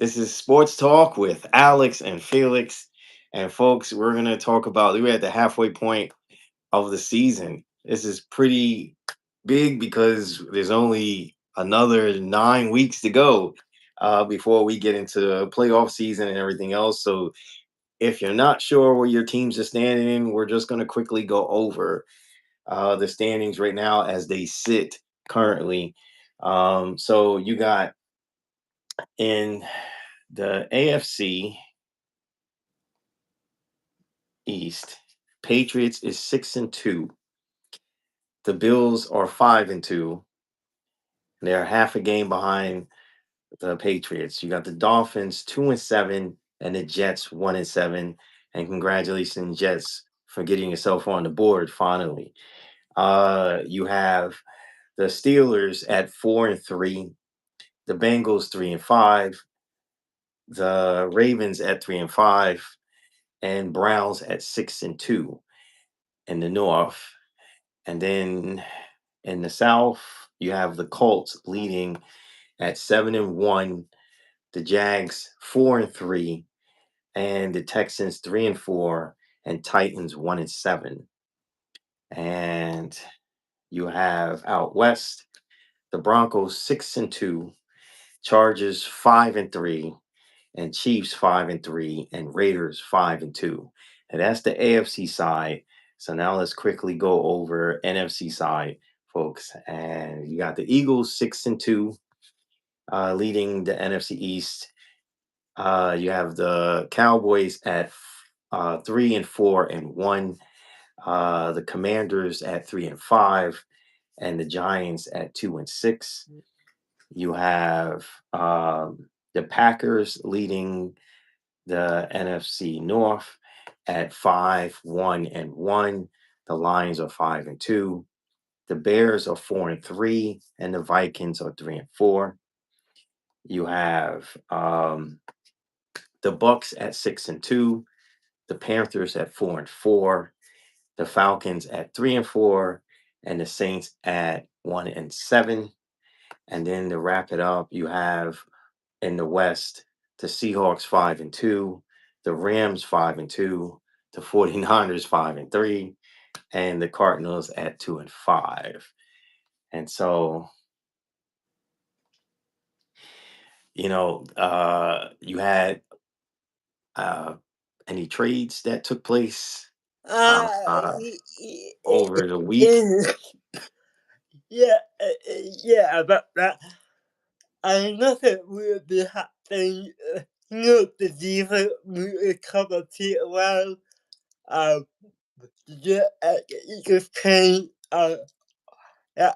This is Sports Talk with Alex and Felix. And folks, we're going to talk about, we're at the halfway point of the season. This is pretty big because there's only another 9 weeks to go before we get into the playoff season and everything else. So if you're not sure where your teams are standing, we're just going to quickly go over the standings right now as they sit currently. So you got in the AFC East, Patriots is 6-2. The Bills are 5-2. They're half a game behind the Patriots. You got the Dolphins 2-7 and the Jets 1-7. And congratulations, Jets, for getting yourself on the board finally. You have the Steelers at 4-3, the Bengals 3-5, the Ravens at 3-5, and Browns at 6-2 in the North. And then in the South, you have the Colts leading at 7-1, the Jags 4-3, and the Texans 3-4, and Titans 1-7. And you have out west the Broncos 6-2, Chargers 5-3, and Chiefs 5-3, and Raiders 5-2. And that's the AFC side. So now let's quickly go over NFC side, folks. And you got the Eagles 6-2, leading the NFC East. You have the Cowboys at 3-4-1. The Commanders at 3-5, and the Giants at 2-6. You have the Packers leading the NFC North at 5-1-1. The Lions are 5-2. The Bears are 4-3, and the Vikings are 3-4. You have the Bucks at 6-2, the Panthers at 4-4, the Falcons at 3-4, and the Saints at 1-7. And then to wrap it up, you have in the West the Seahawks 5-2, the Rams 5-2, the 49ers 5-3, and the Cardinals at 2-5. And so, you had uh, any trades that took place uh, uh, Y- y- over the week? y- yeah, yeah, about that. I know that will be happening. The defense will come up to around. Um, yeah, you can play. Yeah,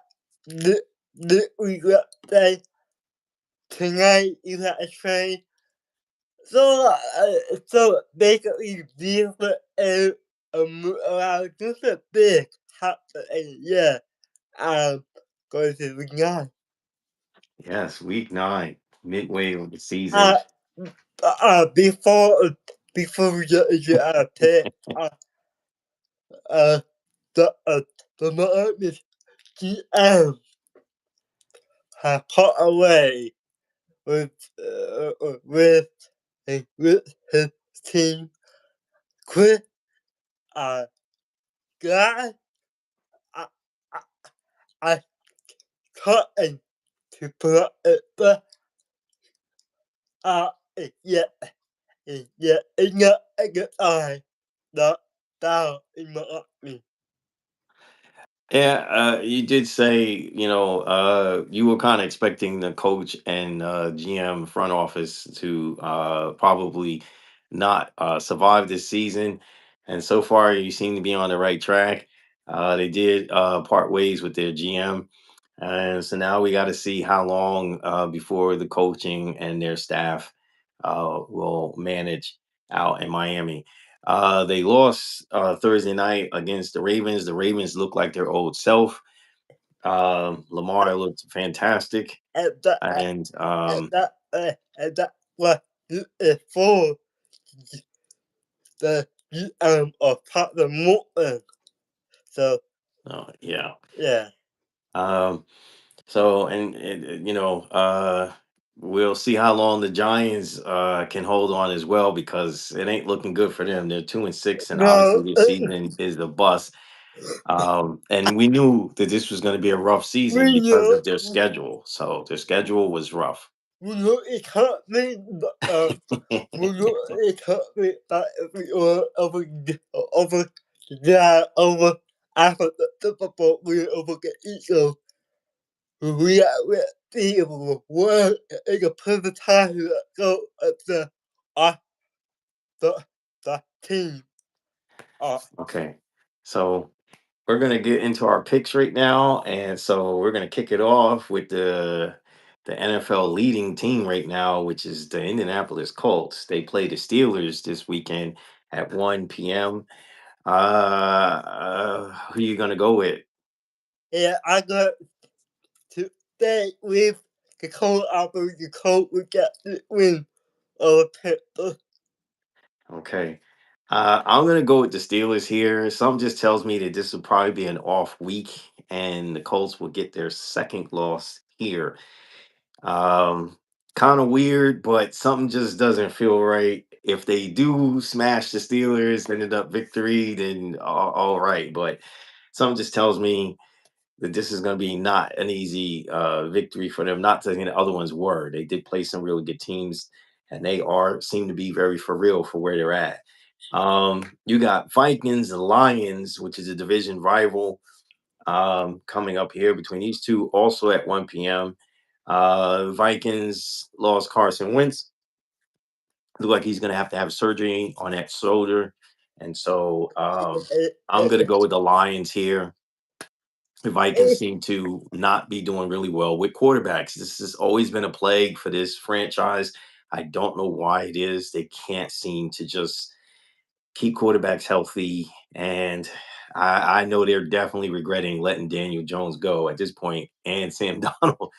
we got play tonight. You got to train. So basically, defense and around just a big happening. Yeah. Um, going to the guy. Yes, week 9, midway of the season. Uh, before we get into our pick, uh, the Miami GM have put away with with his team. Chris, uh, guy, I I, I couldn't to put it, but uh, yeah, yeah, it's not a good eye. Not down in Miami. Yeah, you did say, you were kind of expecting the coach and GM front office to probably not survive this season. And so far, you seem to be on the right track. They did part ways with their GM. And so now we got to see how long before the coaching and their staff will manage out in Miami. They lost Thursday night against the Ravens. The Ravens look like their old self. Lamar looked fantastic, And that, and and that was for the of part the movement. So yeah. yeah, Um, so and we'll see how long the Giants can hold on as well because it ain't looking good for them. They're 2-6, and No, obviously this season is a bust. And we knew that this was going to be a rough season we because know of their schedule. So their schedule was rough. we know it can't be, but we know it can't be that if we were over yeah over after the Super Bowl we over the Eagles. We see were in a perfect time to go at uh, the the team. Uh, Okay. So we're gonna get into our picks right now, and so we're gonna kick it off with the NFL leading team right now, which is the Indianapolis Colts. They play the Steelers this weekend at 1 p.m. Who you gonna go with? yeah, I got to stay with the cold after the cold we get the win over Pittsburgh. Okay. I'm gonna go with the Steelers here. Something just tells me that this will probably be an off week, and the Colts will get their second loss here. Um, Kind of weird, but something just doesn't feel right. If they do smash the Steelers, ended up victory, then all right. But something just tells me that this is going to be not an easy victory for them. Not saying the other ones were. They did play some really good teams, and they are seem to be very for real for where they're at. You got Vikings and Lions, which is a division rival coming up here between these two, also at 1 p.m. Vikings lost Carson Wentz. Look like he's going to have surgery on that shoulder. And so I'm going to go with the Lions here. The Vikings seem to not be doing really well with quarterbacks. This has always been a plague for this franchise. I don't know why it is. They can't seem to just keep quarterbacks healthy. And I know they're definitely regretting letting Daniel Jones go at this point and Sam Donald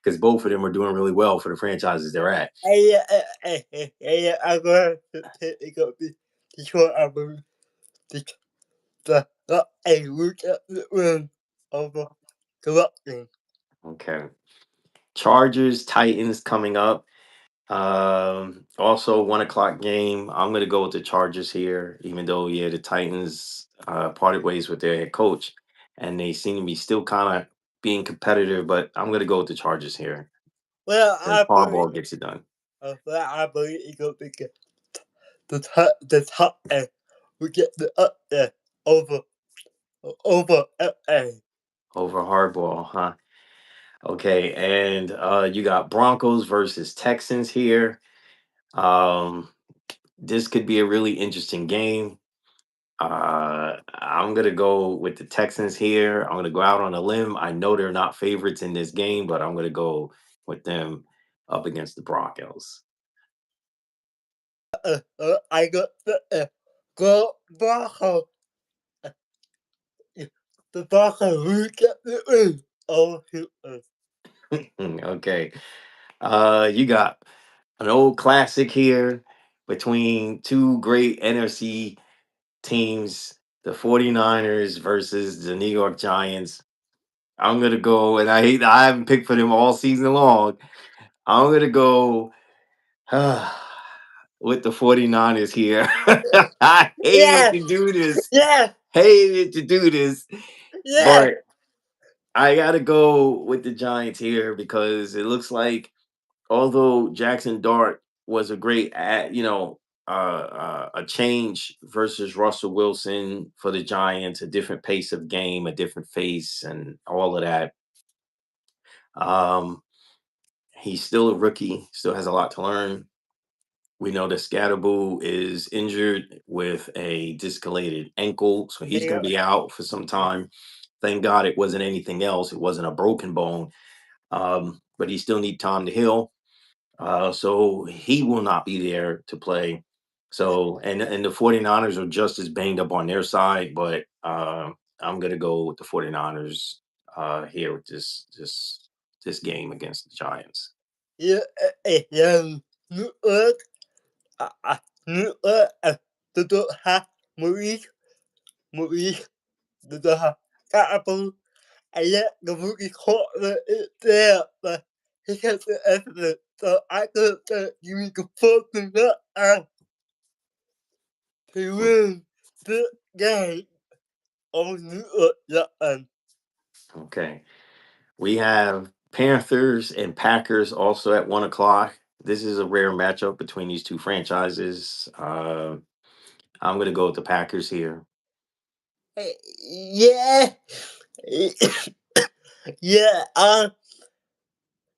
because both of them are doing really well for the franchises they're at. I'm going to pick up the Detroit Album. A look at the win over corruption. Okay. Chargers, Titans coming up. Also 1 o'clock game. I'm gonna go with the Chargers here, even though yeah, the Titans parted ways with their head coach, and they seem to be still kind of being competitive. But I'm gonna go with the Chargers here. Well, And I believe, Harbaugh gets it done I believe it's going to be good. The top end. We get the up there over LA. over Harbaugh, huh? Okay, and you got Broncos versus Texans here. Um, this could be a really interesting game. I'm gonna go with the Texans here. I'm gonna go out on a limb. I know they're not favorites in this game, but I'm gonna go with them up against the Broncos. I got the go Bronco. The Bronco we get the win over Houston. Okay. You got an old classic here between two great NFC teams, the 49ers versus the New York Giants. I'm gonna go, and I haven't picked for them all season long. I'm gonna go with the 49ers here. I hated Yeah, to do this. yeah, Hated to do this. yeah. But I gotta go with the Giants here because it looks like although Jackson Dart was a great a change versus Russell Wilson for the Giants, a different pace of game, a different face, and all of that. Um, he's still a rookie, still has a lot to learn. We know that Scatterboo is injured with a discolorated ankle, so he's going Yeah. to be out for some time. Thank God it wasn't anything else. It wasn't a broken bone, but he still need time to heal. So he will not be there to play. So and the 49ers are just as banged up on their side, but I'm gonna go with the 49ers here with this game against the Giants. Yeah, yeah. New York, New York, the Doha, Maurice, the Doha, Apple, and yet the movie caught the there. he kept the evidence, so I could give me the fucking out to win the game on the Okay. We have Panthers and Packers also at 1 o'clock. This is a rare matchup between these two franchises. I'm going to go with the Packers here. Yeah. Yeah,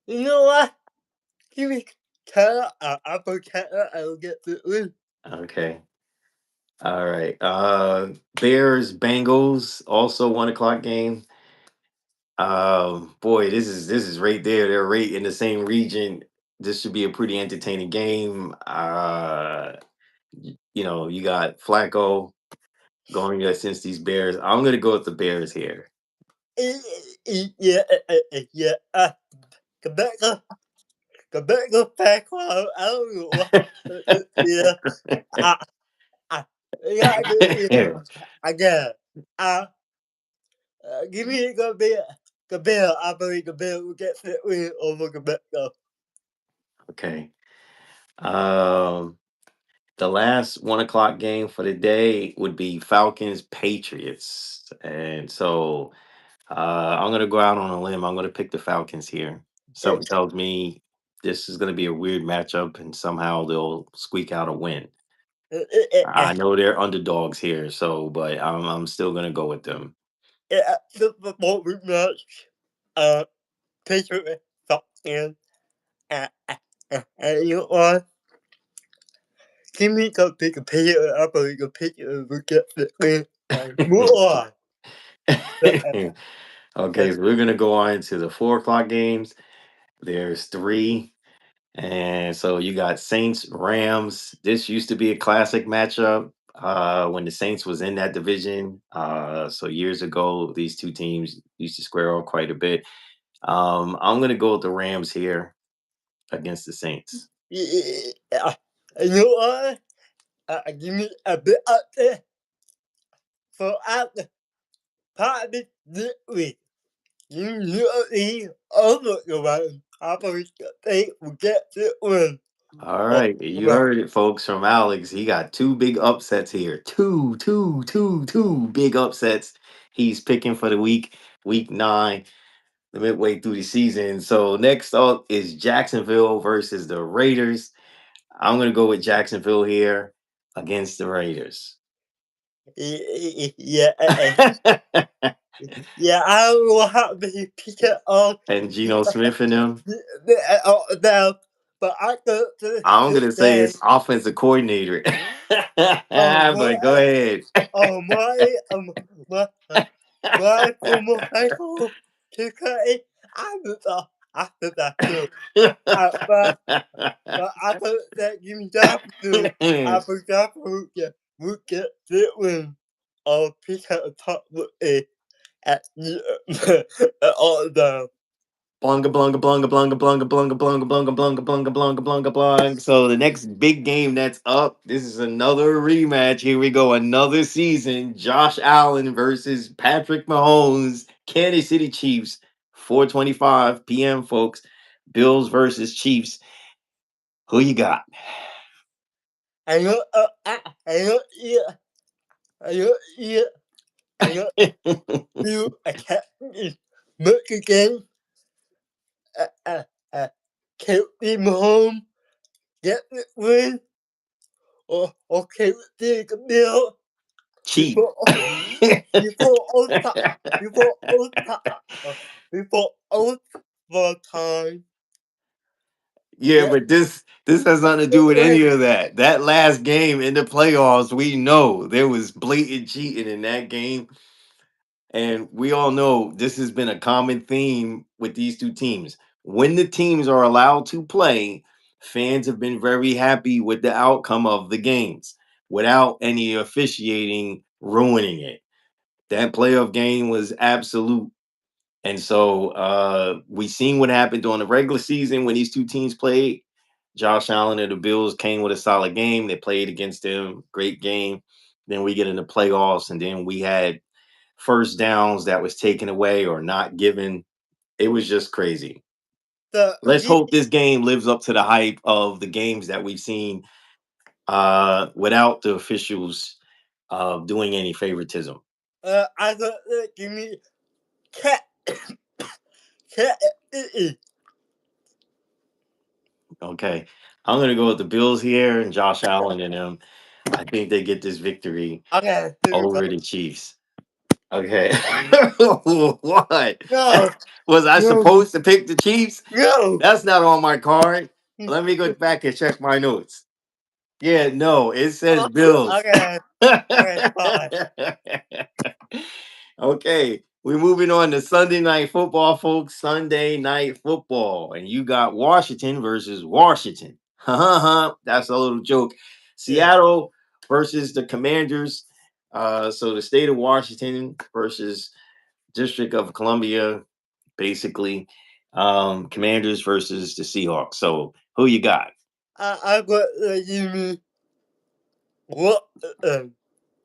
you know what? Give me Canada, I put Canada, I will get the win. Okay. All right. Bears, Bengals, also 1 o'clock game. Boy, this is right there. They're right in the same region. This should be a pretty entertaining game. You got Flacco going against these Bears. I'm gonna go with the Bears here. Yeah, yeah, Quebec, Quebec, back, I don't know what, yeah, I, yeah, yeah, again, uh, give me Quebec, I believe Quebec will get the win over Quebec, though. Okay. Um, the last 1 o'clock game for the day would be Falcons Patriots, and so I'm gonna go out on a limb. I'm gonna pick the Falcons here. Eh, Something tells me this is gonna be a weird matchup, and somehow they'll squeak out a win. I know they're underdogs here, but I'm still gonna go with them. the moment match, Patriot, Falcons, and you know what? Give me the pick a Patriot, I believe the Patriot will get the win, and move on. Okay, so we're gonna go on to the 4 o'clock games. There's three, and so you got Saints Rams. This used to be a classic matchup when the Saints was in that division. So years ago, these two teams used to square off quite a bit. I'm gonna go with the Rams here against the Saints. Yeah, you know what? Give me a bit up there for after probably this week. You really over the one. I believe they will get the win. All Oh, right, you well, heard it, folks, from Alex. He got two big upsets here. Two big upsets. He's picking for the week 9, the midway through the season. So next up is Jacksonville versus the Raiders. I'm gonna go with Jacksonville here against the Raiders. yeah, yeah, I will have to pick it up. And Geno Smith and them. Now, but I go to I'm this gonna say day. it's offensive coordinator. But go My, ahead. my, my former high school teacher, I did that too. But I thought that you got to, I forgot to get the win. I'll pick at the top with a at the at all the Blunga blunga blunga blunga blunga blunga blunga blunga blunga blunga blunga blunga blunga. So the next big game that's up, this is another rematch. Here we go, another season. Josh Allen versus Patrick Mahomes, Kansas City Chiefs, 4:25 p.m. folks. Bills versus Chiefs. Who you got? I know I know yeah I know yeah I know you I can't look again uh uh can't be home get the win or can't take a meal Cheap. before before overtime before overtime before overtime Yeah, get but this has nothing to the do with any win. of that. That last game in the playoffs, we know there was blatant cheating in that game. And we all know this has been a common theme with these two teams. When the teams are allowed to play, fans have been very happy with the outcome of the games without any officiating ruining it. That playoff game was absolute. And so we seen what happened during the regular season when these two teams played. Josh Allen and the Bills came with a solid game. They played against them, great game. Then we get in the playoffs, and then we had first downs that was taken away or not given. It was just crazy. Let's again, hope this game lives up to the hype of the games that we've seen without the officials doing any favoritism. I got give me cat cat. Okay. I'm going to go with the Bills here and Josh Allen and them. I think they get this victory Okay, here we go. over the Chiefs. Okay. What? No, Was I no, supposed to pick the Chiefs? no. That's not on my card. Let me go back and check my notes. Yeah, no, it says Bills. Okay, okay, fine. Okay, we're moving on to Sunday night football, folks. Sunday night football, and you got Washington versus Washington. That's a little joke. Yeah. Seattle versus the Commanders. So the state of Washington versus District of Columbia, basically. Commanders versus the Seahawks. So who you got? I got give me what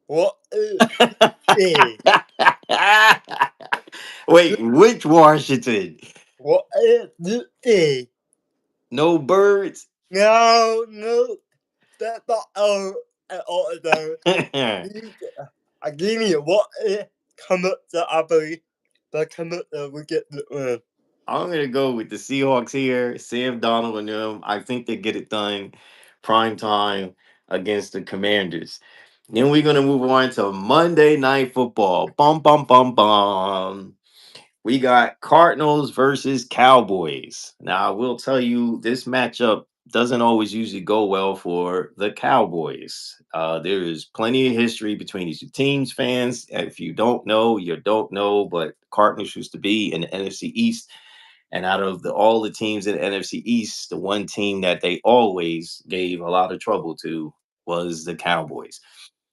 what is Wait, which Washington? what is this? No birds? No, no, that's not at all. No. I'm Give me what is come up that I believe that come up that we get the gonna go with the Seahawks here. Sam Donald and them. I think they get it done prime time against the Commanders. Then we're gonna move on to Monday night football. Bum bum bum bum. We got Cardinals versus Cowboys. Now, I will tell you, this matchup doesn't always usually go well for the Cowboys. There is plenty of history between these two teams, fans. If you don't know, you don't know, but Cardinals used to be in the NFC East. And out of all the teams in the NFC East, the one team that they always gave a lot of trouble to was the Cowboys.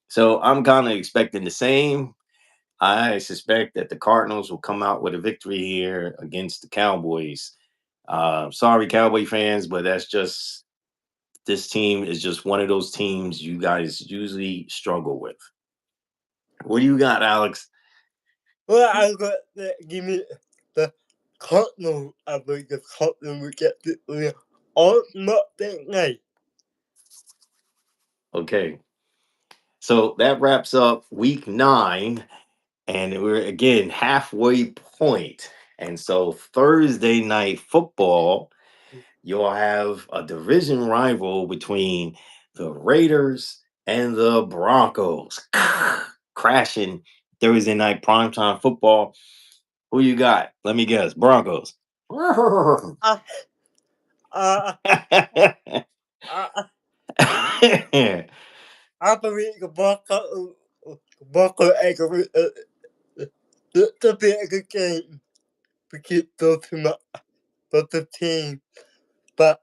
So I'm kind of expecting the same. I suspect that the Cardinals will come out with a victory here against the Cowboys. Sorry, Cowboy fans, but that's just this team is just one of those teams you guys usually struggle with. What do you got, Alex? well I got give me the Cardinal I believe the Cardinal we get the all not that night. Okay, so that wraps up week 9, and we're again halfway point. And so Thursday night football, you'll have a division rival between the Raiders and the Broncos. Crashing Thursday night primetime football. Who you got? Let me guess. Broncos. Uh, uh, uh, I believe the Bronco agree the big game to keep those two both the team. But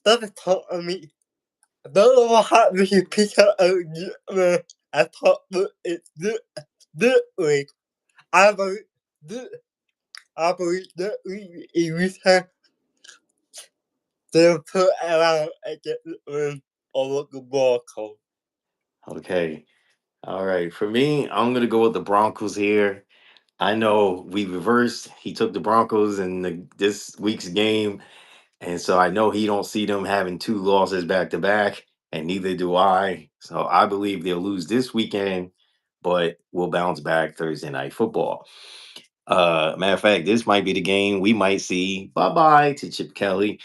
that's taught me. I don't know how we can pick up I thought it's this way. I believe this, I believe that we have to put around and get the win over the Bronco. Okay. All right. For me, I'm gonna go with the Broncos here. I know we reversed. He took the Broncos in this week's game. And so I know he don't see them having 2 losses back to back, and neither do I. So I believe they'll lose this weekend, but we'll bounce back Thursday night football. Matter of fact, this might be the game we might see bye-bye to Chip Kelly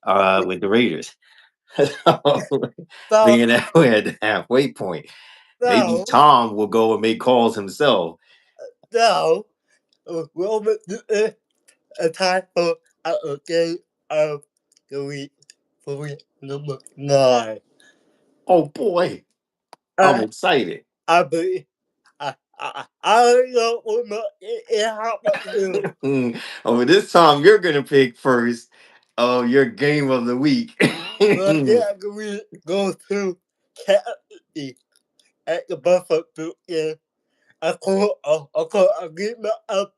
with the Raiders. So, So, being that we're at the halfway point, maybe so, Tom will go and make calls himself. so, we'll make a time for our game of the week for week number 9. Oh boy, I'm Uh, excited. I believe I don't know what it happened. Oh, this time you're gonna pick first. Oh, your game of the week. But yeah, we go to Kennedy at the Buffalo game. I give me up.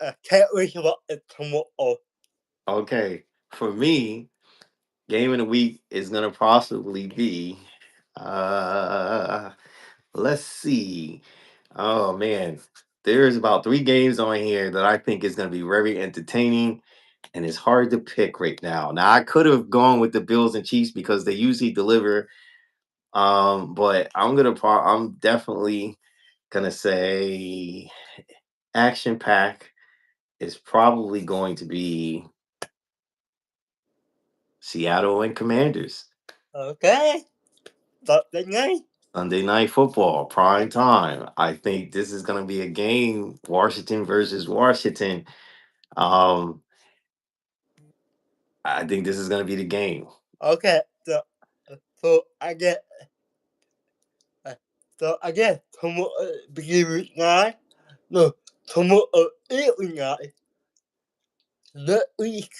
I can't wait for it tomorrow. Okay, for me, game of the week is gonna possibly be. Uh, let's see. Oh man, there's about 3 games on here that I think is gonna be very entertaining. and it's hard to pick right now. Now I could have gone with the Bills and Chiefs because they usually deliver. But I'm definitely gonna say action pack is probably going to be Seattle and Commanders. Okay. Sunday night. Sunday night football, prime time. I think this is going to be a game, Washington versus Washington. Um, I think this is going to be the game. Okay. So I get uh, tomorrow beginning night. No, tomorrow evening night. That week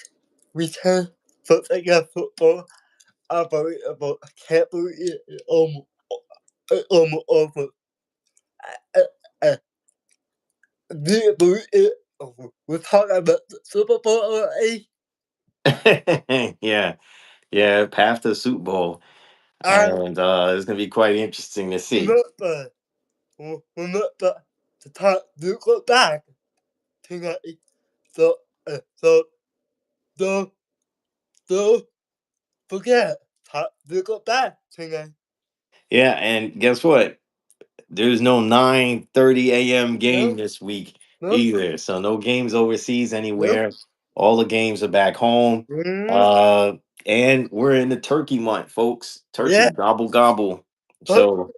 we can Sunday night football. Unbelievable. I can't believe almost over. Uh, uh, do believe it? We're talking about the Super Bowl already. Yeah, yeah, path to the Super Bowl, And and it's going to be quite interesting to see. remember, remember the time you go back tonight. So, so don't, don't forget time you go back tonight. Yeah, and guess what? There's no 9:30 a.m. game No, this week no, either. So no games overseas no. anywhere. All the games are back home. Mm, Uh and we're in the turkey month, folks. Turkey yeah, gobble gobble. but,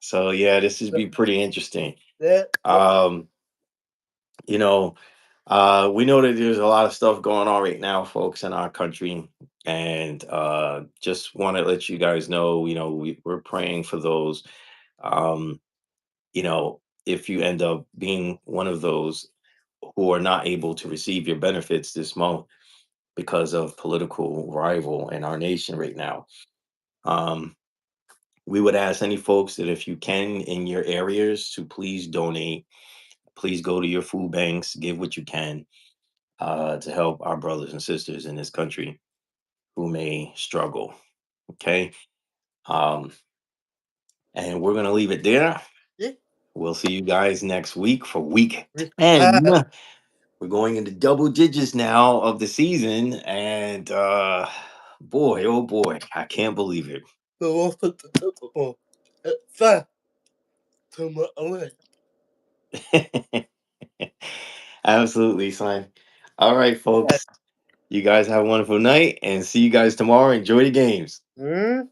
So yeah, this is be pretty interesting. yeah, Um, you know, we know that there's a lot of stuff going on right now, folks, in our country. And just want to let you guys know, we're praying for those. Um, if you end up being one of those who are not able to receive your benefits this month because of political rival in our nation right now, um, we would ask any folks that if you can in your areas to please donate, please go to your food banks, give what you can to help our brothers and sisters in this country who may struggle. Okay. Um, and we're going to leave it there. yeah. We'll see you guys next week for week We 10. have We're going into double digits now of the season, and boy, oh boy, I can't believe the Wolf of the Super Bowl. It's far tomorrow. it. Absolutely, son. All right, Yeah. folks. You guys have a wonderful night, and see you guys tomorrow. Enjoy the games. Mm.